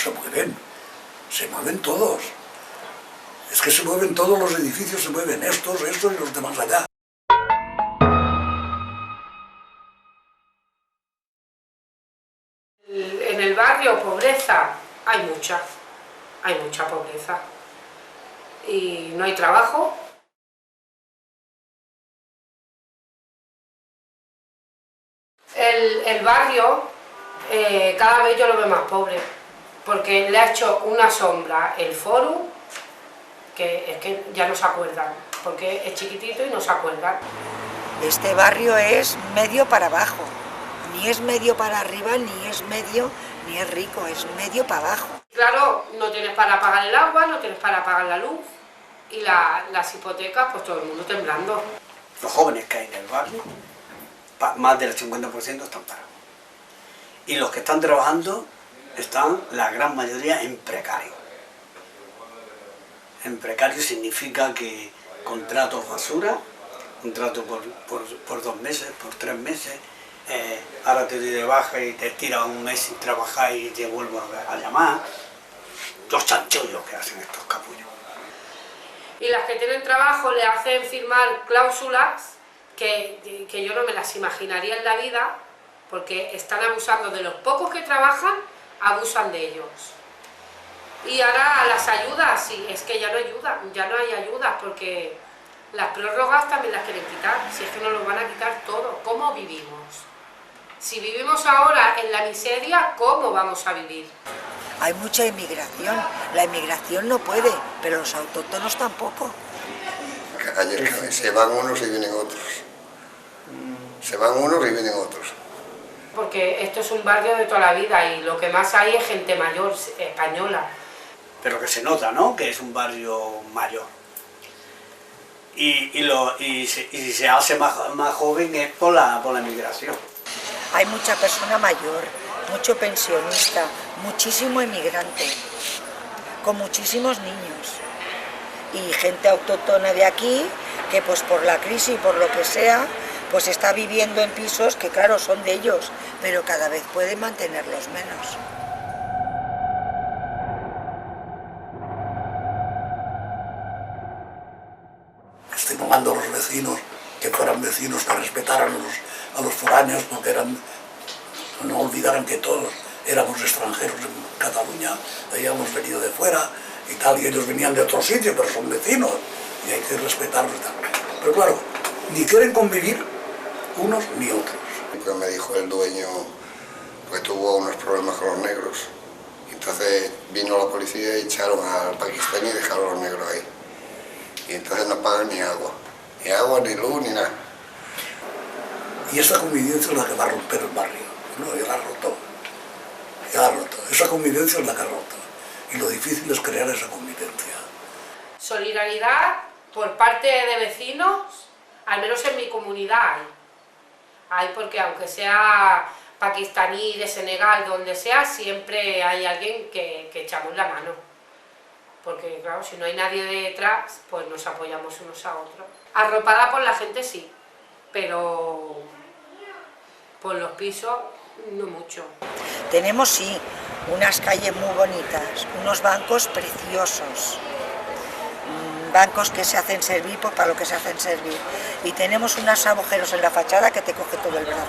se mueven todos. Es que se mueven todos los edificios, se mueven estos y los demás allá. En el barrio, pobreza, hay mucha pobreza. Y no hay trabajo. El barrio cada vez yo lo veo más pobre, porque le ha hecho una sombra el foro, que es que ya no se acuerdan, porque es chiquitito y no se acuerdan. Este barrio es medio para abajo, ni es medio para arriba, ni es medio, ni es rico, es medio para abajo. Claro, no tienes para pagar el agua, no tienes para pagar la luz, y las hipotecas, pues todo el mundo temblando. Los jóvenes que hay en el barrio, más del 50% están parados. Y los que están trabajando están, la gran mayoría, en precario. En precario significa que contratos basura, contrato por 2 meses, por 3 meses, ahora te doy de baja y te tiras un mes sin trabajar y te vuelvo a llamar. Los chanchullos que hacen estos capullos. Y las que tienen trabajo le hacen firmar cláusulas que yo no me las imaginaría en la vida, porque están abusando de los pocos que trabajan, abusan de ellos. Y ahora las ayudas, sí, es que ya no hay ayudas, porque las prórrogas también las quieren quitar, si es que nos lo van a quitar todo. ¿Cómo vivimos? Si vivimos ahora en la miseria, ¿cómo vamos a vivir? Hay mucha inmigración, la inmigración no puede, pero los autóctonos tampoco. Ayer se van unos y vienen otros. Se van unos y vienen otros. Porque esto es un barrio de toda la vida y lo que más hay es gente mayor, española. Pero que se nota, ¿no?, que es un barrio mayor. Y si se hace más joven es por la migración. Hay mucha persona mayor, mucho pensionista, muchísimo inmigrante, con muchísimos niños. Y gente autóctona de aquí, que pues por la crisis, por lo que sea, pues está viviendo en pisos que claro son de ellos, pero cada vez pueden mantenerlos menos. Estimulando a los vecinos, que fueran vecinos, que respetaran a los foráneos, porque no olvidaran que todos éramos extranjeros en Cataluña, habíamos venido de fuera y tal, y ellos venían de otro sitio, pero son vecinos, y hay que respetarlos y tal. Pero claro, ni quieren convivir unos ni otros. Me dijo el dueño que tuvo unos problemas con los negros, entonces vino la policía y echaron al pakistaní y dejaron a los negros ahí. Y entonces no pagan ni agua, ni luz, ni nada. Y esa convivencia es la que va a romper el barrio. No, ya la ha roto. Esa convivencia es la que ha roto. Y lo difícil es crear esa convivencia. Solidaridad por parte de vecinos, al menos en mi comunidad hay porque aunque sea pakistaní, de Senegal, donde sea, siempre hay alguien que echamos la mano. Porque claro, si no hay nadie detrás, pues nos apoyamos unos a otros. Arropada por la gente sí, pero por los pisos no mucho. Tenemos sí, unas calles muy bonitas, unos bancos preciosos, bancos que se hacen servir pues para lo que se hacen servir. Y tenemos unos agujeros en la fachada que te coge todo el brazo.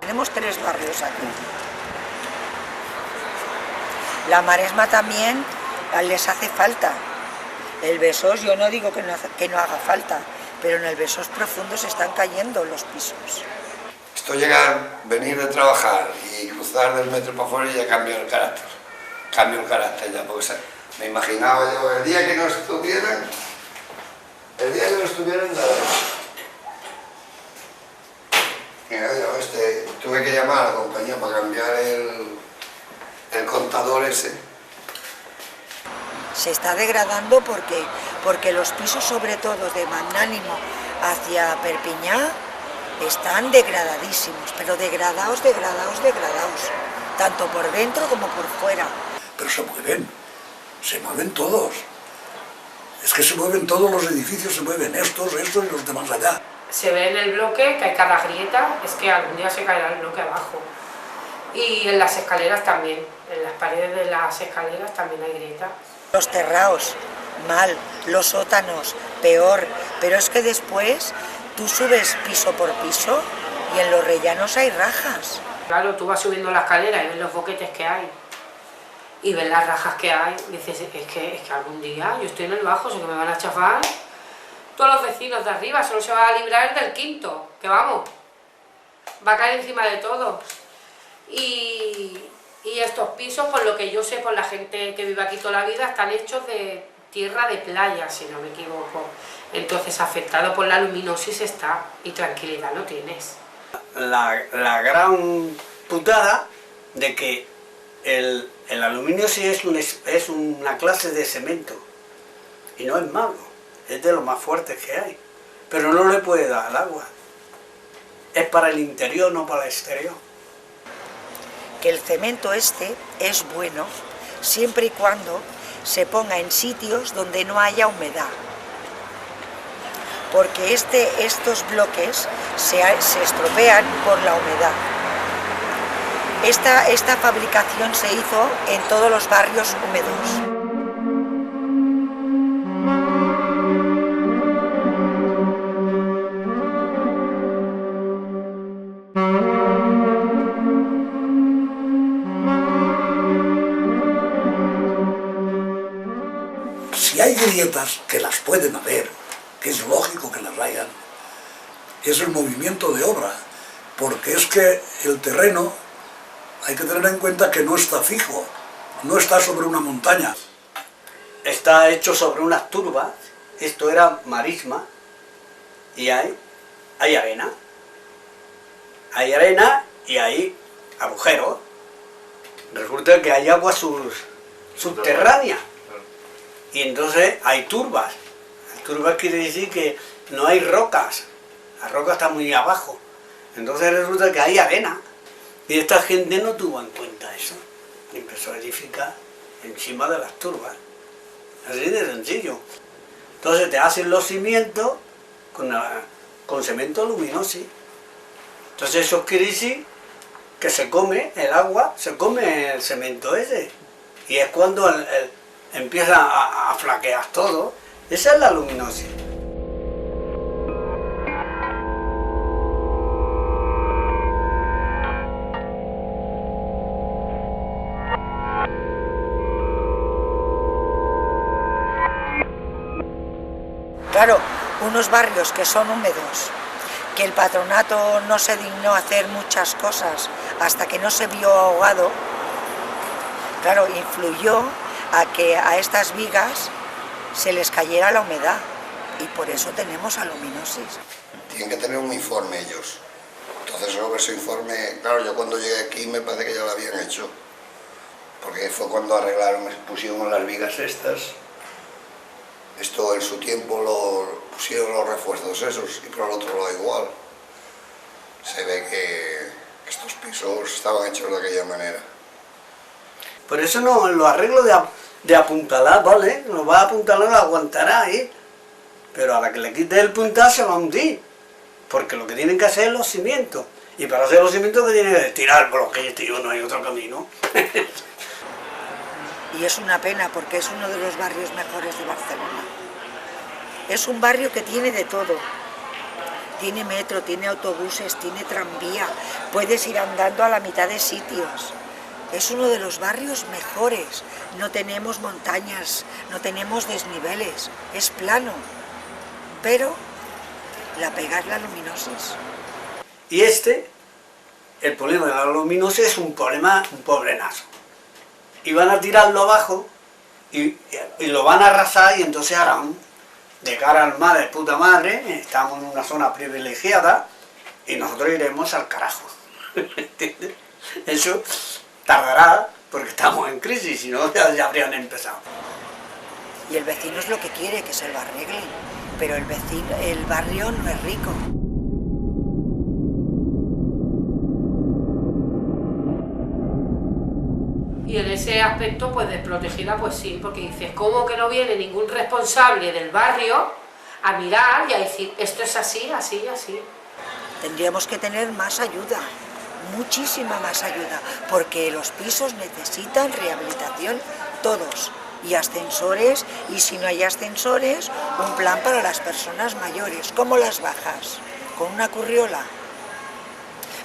Tenemos 3 barrios aquí. La Maresma también les hace falta. El Besós, yo no digo que no haga falta, pero en el Besós profundo se están cayendo los pisos. Esto llegar, venir de trabajar y cruzar del metro para afuera ya cambia el carácter. Cambio el carácter ya, porque me imaginaba yo el día que no estuvieran, nada. Mira, yo tuve que llamar a la compañía para cambiar el contador ese. Se está degradando porque los pisos, sobre todo de Magnánimo hacia Perpiñá, están degradadísimos, pero degradados, tanto por dentro como por fuera. Pero se mueven todos. Es que se mueven todos los edificios, se mueven estos y los demás allá. Se ve en el bloque que hay cada grieta, es que algún día se caerá el bloque abajo. Y en las escaleras también, en las paredes de las escaleras también hay grietas. Los terraos, mal, los sótanos, peor, pero es que después tú subes piso por piso y en los rellanos hay rajas. Claro, tú vas subiendo la escalera y ves los boquetes que hay y ves las rajas que hay, dices, es que algún día yo estoy en el bajo, sé que me van a chafar todos los vecinos de arriba, solo se va a librar del quinto, que vamos, va a caer encima de todos. Y estos pisos, por lo que yo sé, por la gente que vive aquí toda la vida, están hechos de tierra de playa, si no me equivoco. Entonces, afectado por la luminosis está, y tranquilidad no tienes. La gran putada de que el aluminio sí es una clase de cemento, y no es malo, es de los más fuertes que hay, pero no le puede dar al agua. Es para el interior, no para el exterior. Que el cemento este es bueno siempre y cuando se ponga en sitios donde no haya humedad, porque estos bloques se estropean por la humedad. Esta fabricación se hizo en todos los barrios húmedos. Si hay grietas, que las pueden haber, que es lógico que las hayan, es el movimiento de obra, porque es que el terreno hay que tener en cuenta que no está fijo, no está sobre una montaña. Está hecho sobre unas turbas, esto era marisma, y hay arena. Hay arena y hay agujeros. Resulta que hay agua subterránea. Y entonces hay turbas. Turbas quiere decir que no hay rocas. La roca está muy abajo. Entonces resulta que hay arena. Y esta gente no tuvo en cuenta eso. Y empezó a edificar encima de las turbas. Así de sencillo. Entonces te hacen los cimientos con cemento luminosi. Entonces eso quiere decir que se come el agua, se come el cemento ese. Y es cuando empieza a flaquear todo. Esa es la luminosis. Claro, unos barrios que son húmedos, que el patronato no se dignó a hacer muchas cosas hasta que no se vio ahogado, claro, influyó a que a estas vigas se les cayera la humedad y por eso tenemos aluminosis. Tienen que tener un informe ellos. Entonces sobre ese informe, claro, yo cuando llegué aquí me parece que ya lo habían hecho, porque fue cuando arreglaron, pusieron las vigas estas. Esto en su tiempo lo pusieron los refuerzos esos y por el otro lado igual. Se ve que estos pisos estaban hechos de aquella manera. Por eso no, lo arreglo de apuntalar, ¿vale? Lo va a apuntalar, lo aguantará ahí. Pero a la que le quite el puntal se va a hundir. Porque lo que tienen que hacer es los cimientos. Y para hacer los cimientos que tienen que tirar el bloque, tío, no hay otro camino. Y es una pena porque es uno de los barrios mejores de Barcelona. Es un barrio que tiene de todo. Tiene metro, tiene autobuses, tiene tranvía. Puedes ir andando a la mitad de sitios. Es uno de los barrios mejores. No tenemos montañas, no tenemos desniveles. Es plano. Pero la pega es la luminosis. Y el problema de la luminosis es un pobrenazo. Y van a tirarlo abajo y lo van a arrasar y entonces harán de cara al mar de puta madre, estamos en una zona privilegiada y nosotros iremos al carajo. ¿Entiendes? Eso tardará porque estamos en crisis, si no ya habrían empezado. Y el vecino es lo que quiere, que se lo arreglen, pero el barrio no es rico. Y en ese aspecto, pues desprotegida, pues sí, porque dices, ¿cómo que no viene ningún responsable del barrio a mirar y a decir, esto es así, así, así? Tendríamos que tener más ayuda, muchísima más ayuda, porque los pisos necesitan rehabilitación, todos, y ascensores, y si no hay ascensores, un plan para las personas mayores. ¿Cómo las bajas? ¿Con una curriola?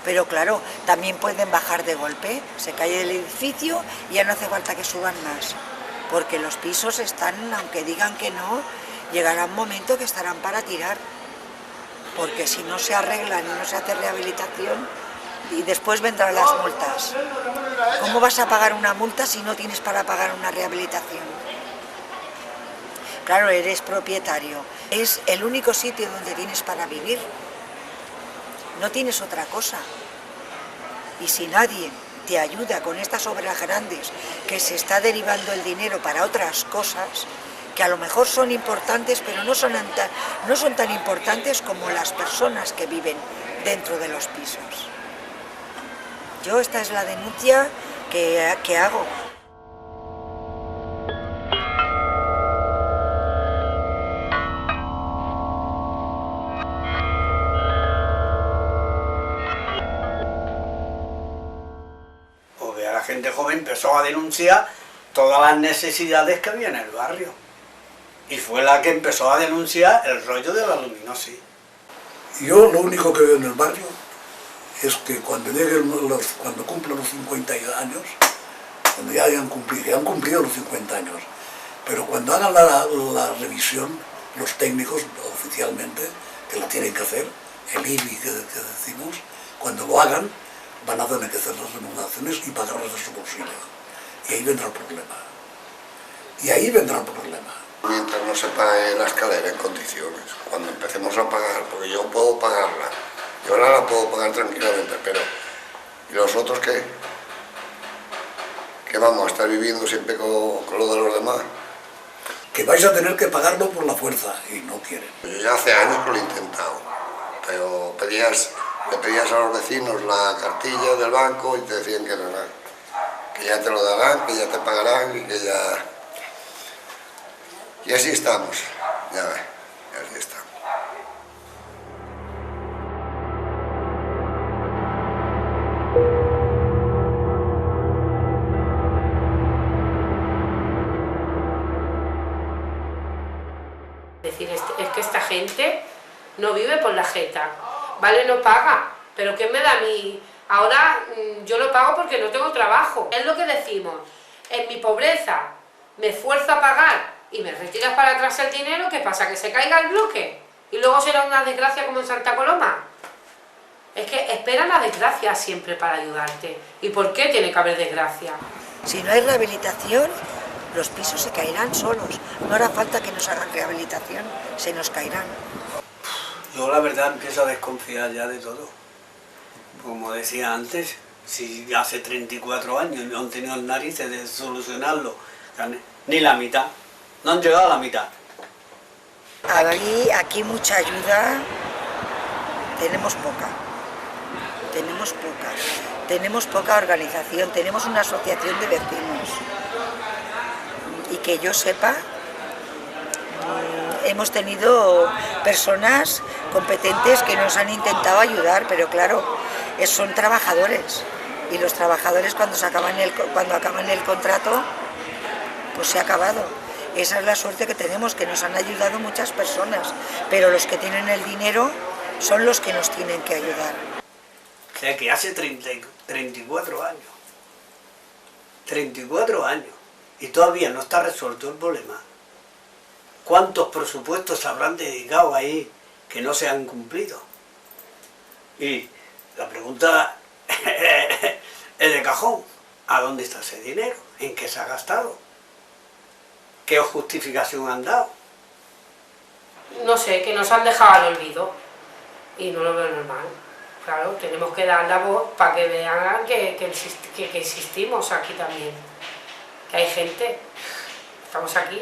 Pero claro, también pueden bajar de golpe, se cae el edificio y ya no hace falta que suban más, porque los pisos están, aunque digan que no, llegará un momento que estarán para tirar, porque si no se arreglan y no se hace rehabilitación, y después vendrán las multas. ¿Cómo vas a pagar una multa si no tienes para pagar una rehabilitación? Claro, eres propietario, es el único sitio donde tienes para vivir. No tienes otra cosa. Y si nadie te ayuda con estas obras grandes, que se está derivando el dinero para otras cosas, que a lo mejor son importantes, pero no son tan importantes como las personas que viven dentro de los pisos. Yo esta es la denuncia que hago. La gente joven empezó a denunciar todas las necesidades que había en el barrio y fue la que empezó a denunciar el rollo de la luminosis. Yo lo único que veo en el barrio es que cuando cumplan los 50 años, cuando ya han cumplido los 50 años, pero cuando hagan la revisión, los técnicos oficialmente, que la tienen que hacer, el IBI que decimos, cuando lo hagan, van a tener que hacer las remodelaciones y pagarlas de su bolsillo. Y ahí vendrá el problema. Mientras no se pague la escalera en condiciones, cuando empecemos a pagar, porque yo puedo pagarla, yo ahora la puedo pagar tranquilamente, pero ¿y los otros qué? ¿Qué vamos a estar viviendo siempre con lo de los demás? Que vais a tener que pagarlo por la fuerza, y no quieren. Yo ya hace años que lo he intentado, pero le pedías a los vecinos la cartilla del banco y te decían que no, que ya te lo darán, que ya te pagarán y que ya... Y así estamos, ya ves, así estamos. Es decir, es que esta gente no vive por la jeta. Vale, no paga, pero ¿qué me da a mí? Ahora yo lo pago porque no tengo trabajo. Es lo que decimos, en mi pobreza me esfuerzo a pagar y me retiras para atrás el dinero, ¿qué pasa? ¿Que se caiga el bloque? Y luego será una desgracia como en Santa Coloma. Es que esperan la desgracia siempre para ayudarte. ¿Y por qué tiene que haber desgracia? Si no hay rehabilitación, los pisos se caerán solos. No hará falta que nos hagan rehabilitación, se nos caerán. Yo la verdad empiezo a desconfiar ya de todo. Como decía antes, si hace 34 años no han tenido narices de solucionarlo, ni la mitad, no han llegado a la mitad. Aquí mucha ayuda tenemos poca. Tenemos poca organización, tenemos una asociación de vecinos. Y que yo sepa, hemos tenido personas competentes que nos han intentado ayudar, pero claro, son trabajadores. Y los trabajadores cuando acaban el contrato, pues se ha acabado. Esa es la suerte que tenemos, que nos han ayudado muchas personas, pero los que tienen el dinero son los que nos tienen que ayudar. O sea que hace 34 años. 34 años. Y todavía no está resuelto el problema. ¿Cuántos presupuestos se habrán dedicado ahí que no se han cumplido? Y la pregunta es de cajón. ¿A dónde está ese dinero? ¿En qué se ha gastado? ¿Qué justificación han dado? No sé, que nos han dejado al olvido. Y no lo veo normal. Claro, tenemos que dar la voz para que vean que existimos aquí también. Que hay gente. Estamos aquí.